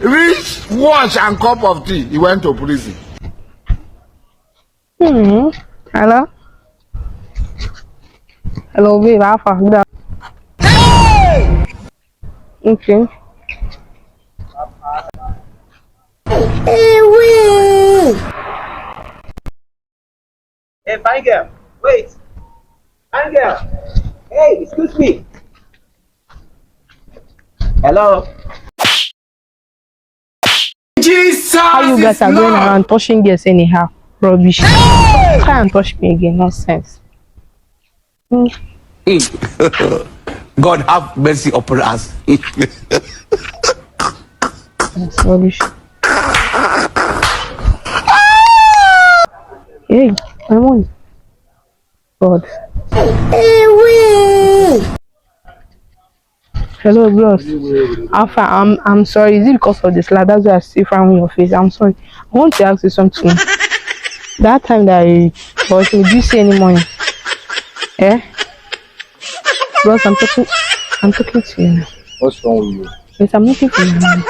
reach, wash, and cup of tea, he went to prison. Hello? Hello, babe. How far? Good afternoon. Okay. Hey, fine girl. Wait. Fine girl. Hey, excuse me. Hello. Jesus! How you guys are going around touching girls anyhow? Rubbish. Try and touch me again. Nonsense. God have mercy upon us. That's rubbish. Hey, come on. God. Hello, bros. Alpha, I'm sorry. Is it because of the slap? That's why I see frowning your face. I'm sorry. I want to ask you something. That time that I was, did you see any money? Eh? Bros, I'm talking to you now. What's wrong with you? Yes, I'm looking for your money.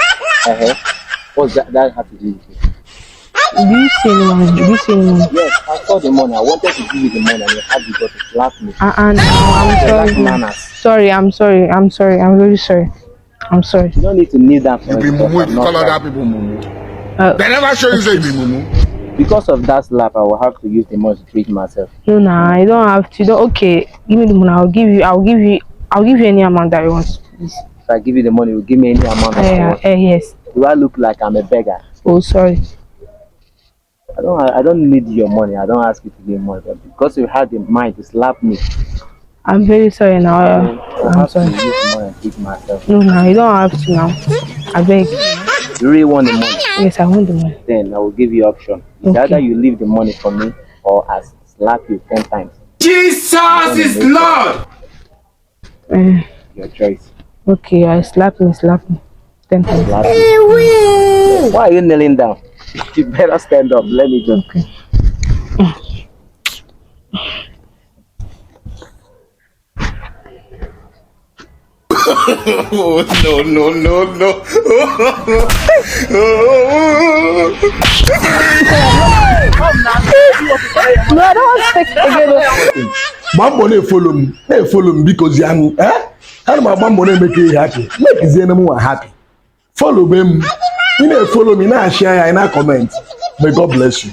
What's that have to do with it? Do you see any money? Did you see any money? Yes, I saw the money. I wanted to give you the money and you had the got to slap me. No, I'm sorry. I'm sorry. I'm really sorry. I'm sorry. You don't need to kneel down for You be mumu if you call other people mumu. They never show you say you be mumu. Because of that slap, I will have to use the money to treat myself. No, I don't have to. Okay, give me the money. I'll give you any amount that you want, please. If I give you the money, you give me any amount that I want. Yes. Do I look like I'm a beggar? Oh, sorry. I don't need your money. I don't ask you to give money, but because you had the mind to slap me, I'm very sorry now. I'm sorry. To use the money and treat myself. No, you don't have to now. I beg. You really want the money? Yes, I want the money. Then I will give you option. It's either you leave the money for me or I slap you 10 times. Jesus is Lord! Your choice. Okay, I slap me 10 times. Slap me. Why are you kneeling down? You better stand up. Let me just. Okay. Oh, no. No, I don't want to take again. Bambo follow me because I'm Bambo make you happy. Make his enemy happy. Follow them. You follow me now, share and comment. May God bless you.